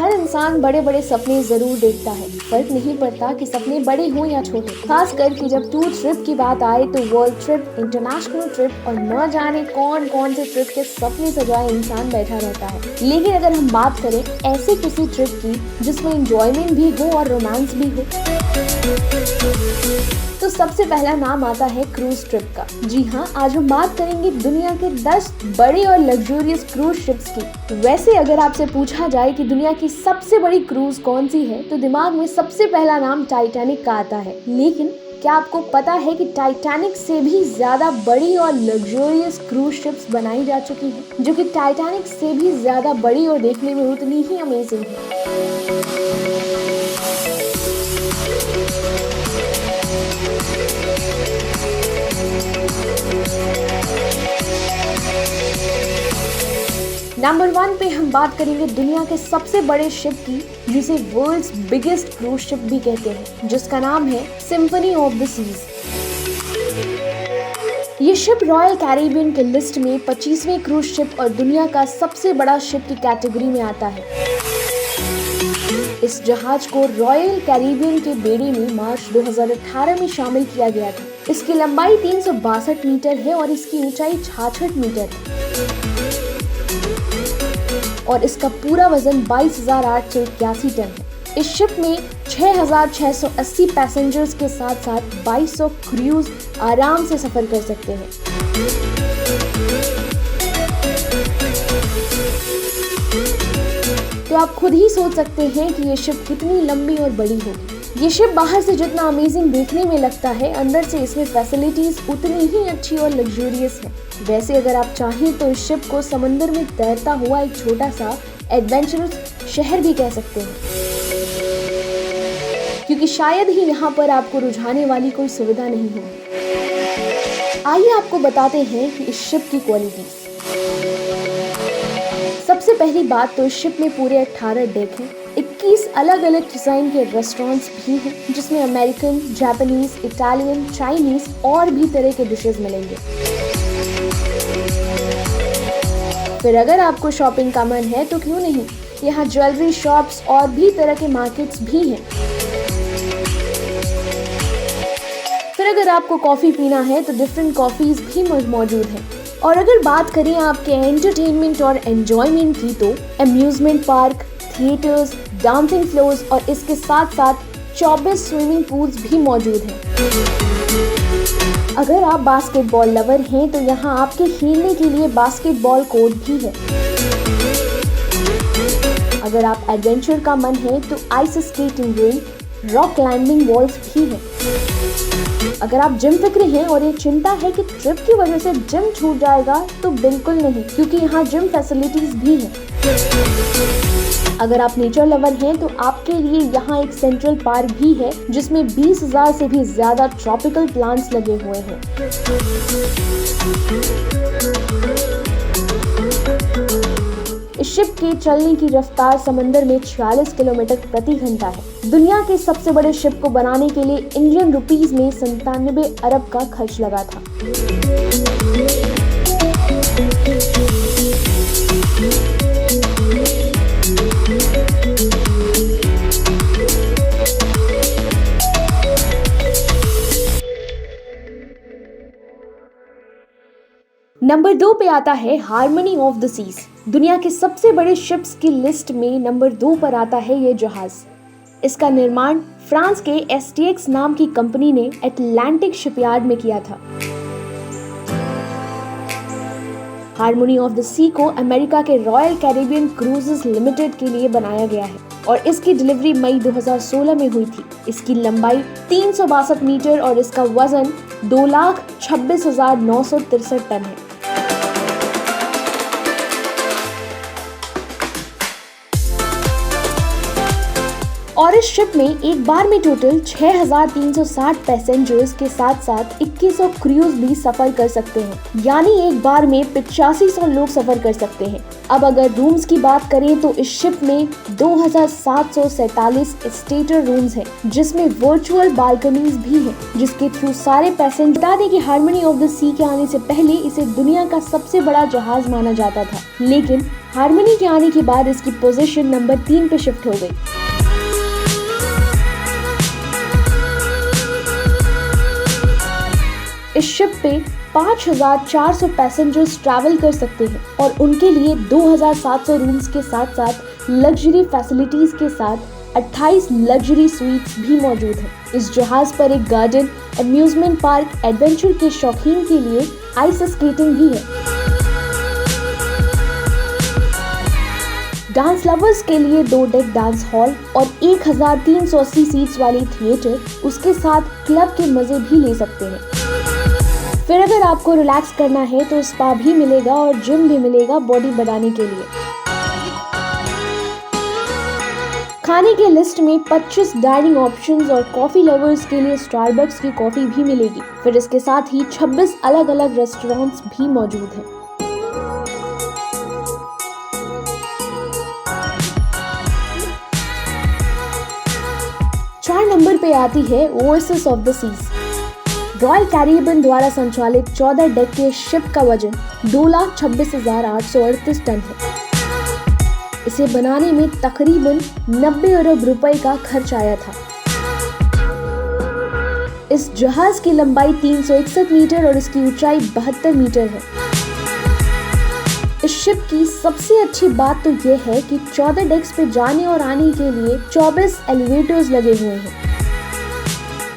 हर इंसान बड़े बड़े सपने जरूर देखता है, फर्क नहीं पड़ता कि सपने बड़े हों या छोटे। खास करके जब टूर ट्रिप की बात आए तो वर्ल्ड ट्रिप, इंटरनेशनल ट्रिप और न जाने कौन कौन से ट्रिप के सपने सजाए इंसान बैठा रहता है। लेकिन अगर हम बात करें ऐसे किसी ट्रिप की जिसमें एंजॉयमेंट भी हो और रोमांस भी हो, तो सबसे पहला नाम आता है क्रूज ट्रिप का। जी हाँ, आज हम बात करेंगे दुनिया के 10 बड़े और लग्जरियस क्रूज शिप्स की। वैसे अगर आपसे पूछा जाए कि दुनिया की सबसे बड़ी क्रूज कौन सी है, तो दिमाग में सबसे पहला नाम टाइटैनिक का आता है। लेकिन क्या आपको पता है कि टाइटैनिक से भी ज्यादा बड़ी और लग्जरियस क्रूज शिप्स बनाई जा चुकी हैं, जो कि टाइटैनिक से भी ज्यादा बड़ी और देखने में उतनी ही अमेजिंग है। नंबर 1 पे हम बात करेंगे दुनिया के सबसे बड़े शिप की, जिसे वर्ल्ड्स बिगेस्ट क्रूज शिप भी कहते हैं, जिसका नाम है सिम्फनी ऑफ द सीज। ये शिप रॉयल कैरिबियन के लिस्ट में 25वें क्रूज शिप और दुनिया का सबसे बड़ा शिप की कैटेगरी में आता है। इस जहाज को रॉयल कैरिबियन के बेड़े में मार्च 2018 में शामिल किया गया था। इसकी लंबाई 362 मीटर है और इसकी ऊंचाई 66 मीटर है और इसका पूरा वजन 22,881 टन है। इस शिप में 6,680 पैसेंजर्स के साथ साथ 2200 क्रूज आराम से सफर कर सकते हैं। तो आप खुद ही सोच सकते हैं कि ये शिप कितनी लंबी और बड़ी होगी। ये शिप बाहर से जितना अमेजिंग देखने में लगता है, अंदर से इसमें फैसिलिटीज उतनी ही अच्छी और लग्जरियस है। वैसे अगर आप चाहें तो इस शिप को समंदर में तैरता हुआ एक छोटा सा एडवेंचरस शहर भी कह सकते हैं, क्योंकि शायद ही यहाँ पर आपको रुझाने वाली कोई सुविधा नहीं होगी। आइए आपको बताते हैं कि इस शिप की क्वालिटीज। सबसे पहली बात तो इस शिप में पूरे 18 डेक हैं। 21 अलग अलग डिजाइन के रेस्टोरेंट्स भी हैं, जिसमें अमेरिकन, जापानीज, इटालियन, चाइनीज और भी तरह के डिशेस मिलेंगे। फिर अगर आपको शॉपिंग का मन है तो क्यों नहीं, यहाँ ज्वेलरी शॉप्स और भी तरह के मार्केट्स भी हैं। फिर अगर आपको कॉफी पीना है तो डिफरेंट कॉफीज भी मौजूद हैं। और अगर बात करें आपके एंटरटेनमेंट और एंजॉयमेंट की, तो amusement park, theatres, dancing floors और इसके साथ साथ 24 स्विमिंग पूल्स भी मौजूद हैं। अगर आप बास्केटबॉल लवर हैं तो यहाँ आपके खेलने के लिए बास्केटबॉल कोर्ट भी है। अगर आप एडवेंचर का मन है तो ice skating ring, rock climbing walls भी है। अगर आप जिम फ्रीक हैं और ये चिंता है कि ट्रिप की वजह से जिम छूट जाएगा, तो बिल्कुल नहीं, क्योंकि यहाँ जिम फैसिलिटीज भी हैं। अगर आप नेचर लवर हैं तो आपके लिए यहाँ एक सेंट्रल पार्क भी है, जिसमें 20,000 से भी ज्यादा ट्रॉपिकल प्लांट्स लगे हुए हैं। इस शिप के चलने की रफ्तार समंदर में 46 किलोमीटर प्रति घंटा है। दुनिया के सबसे बड़े शिप को बनाने के लिए इंडियन रुपीस में 97 अरब का खर्च लगा था। नंबर 2 पे आता है हार्मनी ऑफ द सीज। दुनिया के सबसे बड़े शिप्स की लिस्ट में नंबर 2 पर आता है ये जहाज। इसका निर्माण फ्रांस के STX नाम की कंपनी ने अटलांटिक शिपयार्ड में किया था। हार्मनी ऑफ द सी को अमेरिका के रॉयल कैरिबियन क्रूजेस लिमिटेड के लिए बनाया गया है और इसकी डिलीवरी मई 2016 में हुई थी। इसकी लंबाई 362 मीटर और इसका वजन 2,26,963 टन है। और इस शिप में एक बार में टोटल 6,360 पैसेंजर्स के साथ साथ 2100 क्रूज भी सफर कर सकते हैं, यानी एक बार में 8500 लोग सफर कर सकते हैं। अब अगर रूम्स की बात करें तो इस शिप में 2747 स्टेटर रूम्स हैं, जिसमें वर्चुअल बालकनीज भी हैं, जिसके थ्रू सारे पैसेंजर। बता दें कि हार्मनी ऑफ द सी के आने से पहले इसे दुनिया का सबसे बड़ा जहाज माना जाता था, लेकिन हार्मनी के आने के बाद इसकी पोजीशन नंबर 3 पे शिफ्ट हो गई। इस शिप पे 5,400 पैसेंजर्स ट्रैवल कर सकते हैं और उनके लिए 2,700 रूम्स के साथ साथ लग्जरी फैसिलिटीज के साथ 28 लग्जरी स्वीट्स भी मौजूद हैं। इस जहाज पर एक गार्डन, अम्यूजमेंट पार्क, एडवेंचर के शौकीन के लिए आइस स्केटिंग भी है। डांस लवर्स के लिए 2 डेक डांस हॉल और 1,380 सीट्स वाली थिएटर, उसके साथ क्लब के मजे भी ले सकते हैं। फिर अगर आपको रिलैक्स करना है तो स्पा भी मिलेगा और जिम भी मिलेगा बॉडी बनाने के लिए। खाने के लिस्ट में 25 डाइनिंग ऑप्शंस और कॉफी लवर्स के लिए स्टारबक्स की कॉफी भी मिलेगी। फिर इसके साथ ही 26 अलग अलग रेस्टोरेंट्स भी मौजूद हैं। चार नंबर पे आती है Oasis of the Seas. Royal Caribbean द्वारा संचालित 14 डेक के शिप का वजन 2,26,838 टन है। इसे बनाने में तकरीबन 90 अरब रुपए का खर्च आया था। इस जहाज की लंबाई 361 मीटर और इसकी ऊंचाई 72 मीटर है। इस शिप की सबसे अच्छी बात तो यह है कि 14 डेक्स पे जाने और आने के लिए 24 एलिवेटर्स लगे हुए हैं।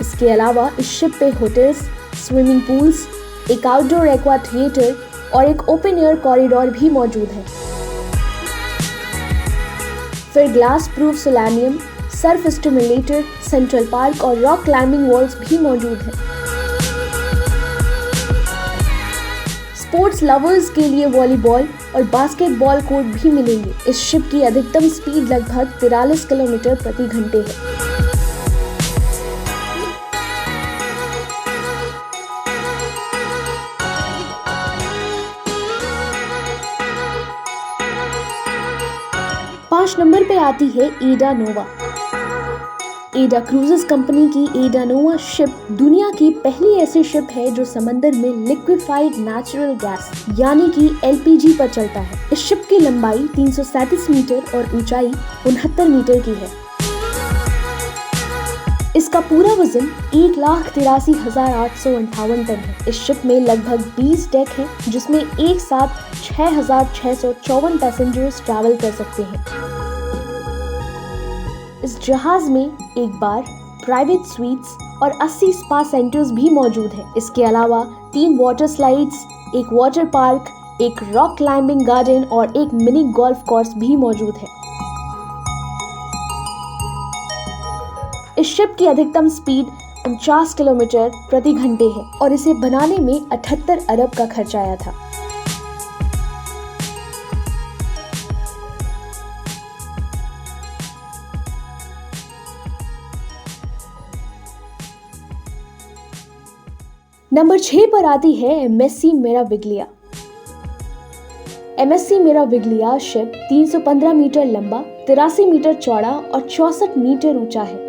इसके अलावा इस शिप पे होटल्स, स्विमिंग पूल्स, एक आउटडोर एक्वा थिएटर और एक ओपन एयर कॉरिडोर भी मौजूद है। फिर glass proof solarium, surf stimulator, central park और रॉक क्लाइंबिंग वॉल्स भी मौजूद हैं। स्पोर्ट्स लवर्स के लिए वॉलीबॉल और बास्केटबॉल कोर्ट भी मिलेंगे। इस शिप की अधिकतम स्पीड लगभग 43 किलोमीटर प्रति घंटे है। पांच नंबर पे आती है एडा नोवा। एडा क्रूजेस कंपनी की एडा नोवा शिप दुनिया की पहली ऐसी शिप है जो समंदर में लिक्विफाइड नेचुरल गैस यानी कि एलपीजी पर चलता है। इस शिप की लंबाई 337 मीटर और ऊंचाई 69 मीटर की है। इसका पूरा वजन 1,83,858 टन है। इस शिप में लगभग 20 डेक हैं, जिसमें एक साथ 6,654 पैसेंजर्स ट्रैवल कर सकते हैं। इस जहाज में एक बार, प्राइवेट स्वीट्स और 80 स्पा सेंटर्स भी मौजूद हैं। इसके अलावा 3 वाटर स्लाइड्स, एक वाटर पार्क, एक रॉक क्लाइंबिंग गार्डन और एक मिनी गोल्फ कोर्स भी मौजूद है। इस शिप की अधिकतम स्पीड 49 किलोमीटर प्रति घंटे है और इसे बनाने में 78 अरब का खर्च आया था। नंबर 6 पर आती है एमएससी मेराविग्लिया। एमएससी मेराविग्लिया शिप 315 मीटर लंबा, 83 मीटर चौड़ा और 64 मीटर ऊंचा है।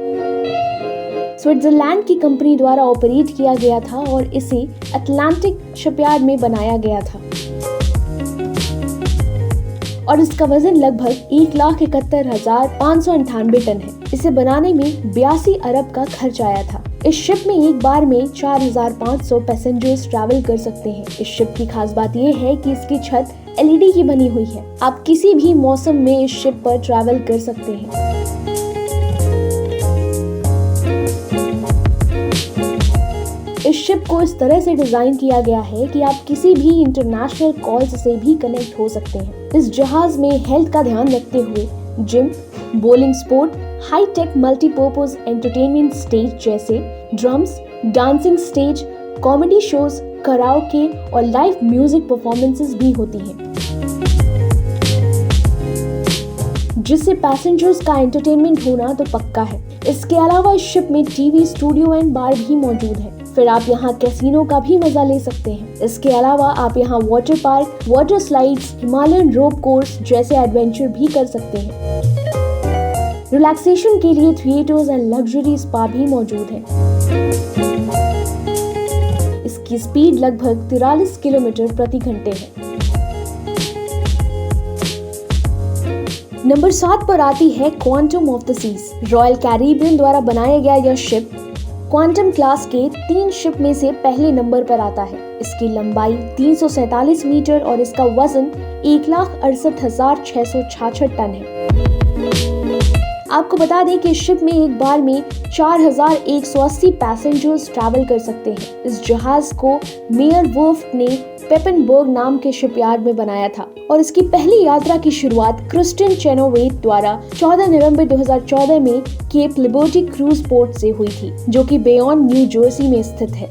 स्विट्जरलैंड की कंपनी द्वारा ऑपरेट किया गया था और इसे अटलांटिक शिपयार्ड में बनाया गया था और इसका वजन लगभग 1,71,598 टन है। इसे बनाने में 82 अरब का खर्च आया था। इस शिप में एक बार में 4,500 पैसेंजर्स ट्रैवल कर सकते हैं। इस शिप की खास बात यह है कि इसकी छत एलईडी की बनी हुई है। आप किसी भी मौसम में इस शिप पर ट्रैवल कर सकते हैं। इस शिप को इस तरह से डिजाइन किया गया है कि आप किसी भी इंटरनेशनल कॉल्स से भी कनेक्ट हो सकते हैं। इस जहाज में हेल्थ का ध्यान रखते हुए gym, bowling sport, high tech multipurpose entertainment stage जैसे drums, dancing stage, comedy shows, karaoke और लाइव म्यूजिक परफॉर्मेंसेस भी होती हैं। जिससे पैसेंजर्स का एंटरटेनमेंट होना तो पक्का है। इसके अलावा इस शिप में टीवी, स्टूडियो एंड बार भी मौजूद है। फिर आप यहाँ कैसीनो का भी मजा ले सकते हैं। इसके अलावा आप यहाँ water park, water slides, Himalayan rope course जैसे एडवेंचर भी कर सकते हैं। रिलैक्सेशन के लिए थिएटर्स एंड लग्जरी स्पा भी मौजूद है। इसकी स्पीड लगभग 43 किलोमीटर प्रति घंटे है। नंबर 7 पर आती है Quantum of the Seas. Royal Caribbean द्वारा बनाया गया यह शिप क्वांटम क्लास के 3 शिप में से पहले नंबर पर आता है। इसकी लंबाई 347 मीटर और इसका वजन 1,68,666 टन है। आपको बता दें कि इस शिप में एक बार में 4,180 पैसेंजर्स ट्रैवल कर सकते हैं। इस जहाज को मेयर वुल्फ ने पेपेनबर्ग नाम के शिपयार्ड में बनाया था और इसकी पहली यात्रा की शुरुआत क्रिस्टियन चेनोवेट द्वारा 14 नवंबर 2014 में केप लिबर्टी क्रूज पोर्ट से हुई थी, जो कि बेयॉन न्यू जर्सी में स्थित है।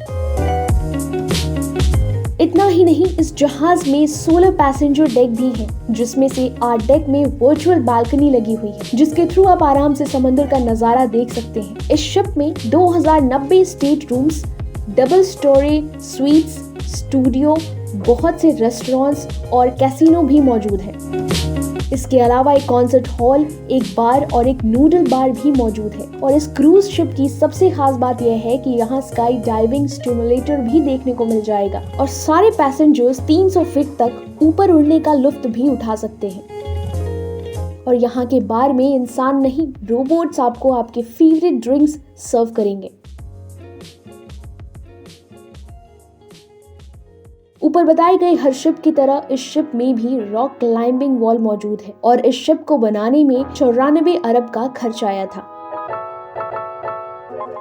इतना ही नहीं, इस जहाज में 16 पैसेंजर डेक भी हैं, जिसमें से 8 डेक में वर्चुअल बालकनी लगी हुई है, जिसके थ्रू आप आराम से समुद्र का नजारा देख सकते हैं। इस शिप में 2090 state rooms, double storey sweets, studio, बहुत से रेस्टोरेंट्स और कैसीनो भी मौजूद है। इसके अलावा एक कॉन्सर्ट हॉल, एक बार और एक नूडल बार भी मौजूद है। और इस क्रूज शिप की सबसे खास बात यह है कि यहाँ स्काई डाइविंग स्टिमुलेटर भी देखने को मिल जाएगा और सारे पैसेंजर्स 300 फीट तक ऊपर उड़ने का लुत्फ भी उठा सकते हैं। और यहाँ के बार में इंसान नहीं, रोबोट्स आपको आपके फेवरेट ड्रिंक्स सर्व करेंगे। ऊपर बताए गए हर शिप की तरह इस शिप में भी रॉक क्लाइंबिंग वॉल मौजूद है और इस शिप को बनाने में 94 अरब का खर्च आया था।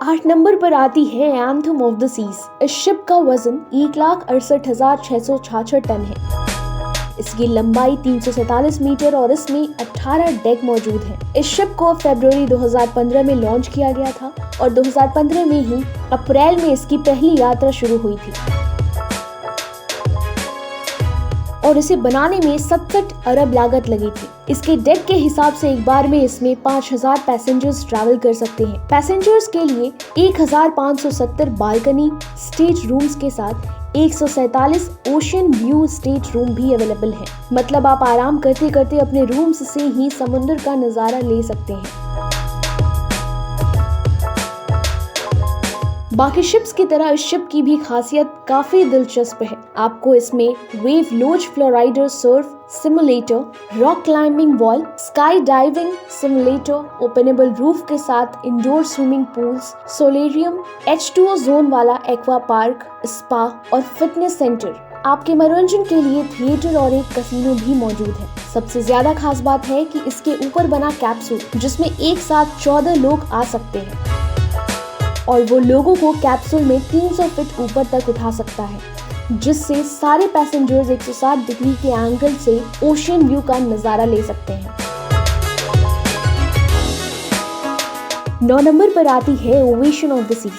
8 नंबर पर आती है एंथम ऑफ द सीज। इस शिप का वजन 1,68,666 टन है। इसकी लंबाई 347 मीटर और इसमें 18 डेक मौजूद है। इस शिप को फरवरी 2015 में लॉन्च किया गया था और 2015 में ही अप्रैल में इसकी पहली यात्रा शुरू हुई थी और इसे बनाने में 67 अरब लागत लगी थी। इसके डेक के हिसाब से एक बार में इसमें 5,000 पैसेंजर्स ट्रैवल कर सकते हैं। पैसेंजर्स के लिए 1,570 बालकनी स्टेट रूम्स के साथ 147 ओशन व्यू स्टेट रूम भी अवेलेबल है। मतलब आप आराम करते करते अपने रूम्स से ही समुद्र का नजारा ले सकते हैं। बाकी शिप्स की तरह इस शिप की भी खासियत काफी दिलचस्प है। आपको इसमें wave loch flowrider surf simulator, rock climbing wall, sky diving simulator, openable roof के साथ indoor swimming pools, solarium, H2O zone वाला एक्वा पार्क, स्पा और फिटनेस सेंटर, आपके मनोरंजन के लिए थिएटर और एक कैसीनो भी मौजूद है। सबसे ज्यादा खास बात है कि इसके ऊपर बना कैप्सूल, जिसमें एक साथ 14 लोग आ सकते हैं और वो लोगों को कैप्सूल में 300 फीट ऊपर तक उठा सकता है, जिससे सारे पैसेंजर्स 160 डिग्री के एंगल से ओशन व्यू का नजारा ले सकते हैं। 9 नंबर पर आती है Ovation of the Seas.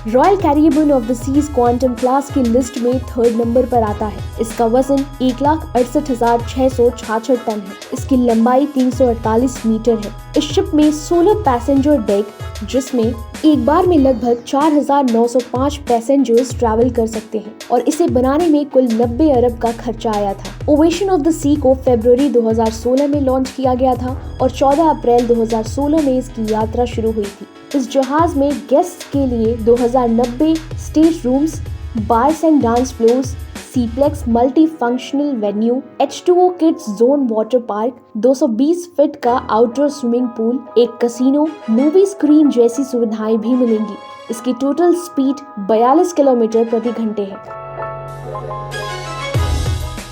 Royal Caribbean of the Seas Quantum class की लिस्ट में 3rd नंबर पर आता है। इसका वजन 1,68,666 टन है। इसकी लंबाई 348 मीटर है। इस शिप में 16 पैसेंजर डेक, जिसमें एक बार में लगभग 4,905 पैसेंजर्स ट्रैवल कर सकते हैं और इसे बनाने में कुल 90 अरब का खर्चा आया था। ओवेशन ऑफ द सी को फरवरी 2016 में लॉन्च किया गया था और 14 अप्रैल 2016 में इसकी यात्रा शुरू हुई थी। इस जहाज में गेस्ट के लिए 2090 state rooms, bars and dance floors, seaplex multi functional venue, H2O kids zone water park, 220 feet का आउटडोर स्विमिंग पूल, एक कैसीनो, मूवी स्क्रीन जैसी सुविधाएं भी मिलेंगी। इसकी टोटल स्पीड 42 किलोमीटर प्रति घंटे है।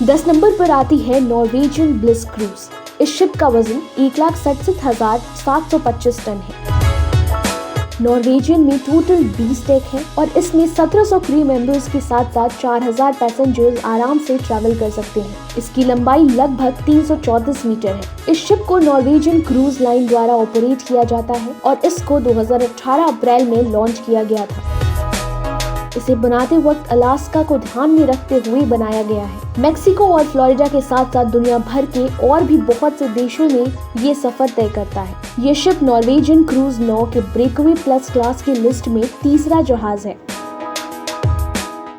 10 नंबर पर आती है नॉर्वेजियन ब्लिस क्रूज। इस शिप का वजन 1,67,725 टन है। नॉर्वेजियन में टोटल 20 डेक है और इसमें 1700 क्रू मेंबर्स के साथ साथ 4000 पैसेंजर्स आराम से ट्रैवल कर सकते हैं। इसकी लंबाई लगभग 334 मीटर है। इस शिप को नॉर्वेजियन क्रूज लाइन द्वारा ऑपरेट किया जाता है और इसको 2018 अप्रैल में लॉन्च किया गया था। इसे बनाते वक्त अलास्का को ध्यान में रखते हुए बनाया गया है। मेक्सिको और फ्लोरिडा के साथ साथ दुनिया भर के और भी बहुत से देशों में ये सफर तय करता है। ये शिप नॉर्वेजियन क्रूज 9 के ब्रेकवे प्लस क्लास की लिस्ट में तीसरा जहाज है।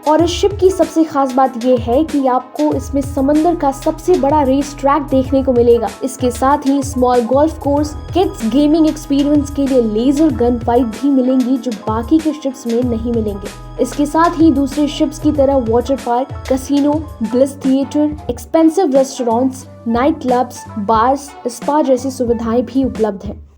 और इस शिप की सबसे खास बात ये है कि आपको इसमें समंदर का सबसे बड़ा रेस ट्रैक देखने को मिलेगा। इसके साथ ही small golf course, kids gaming experience के लिए लेजर गन फाइट भी मिलेंगी जो बाकी के शिप्स में नहीं मिलेंगे। इसके साथ ही दूसरे शिप्स की तरह water park, casino, bliss theatre, expensive restaurants, night clubs, bars, spa जैसी सुविधाएं भी उपलब्ध है।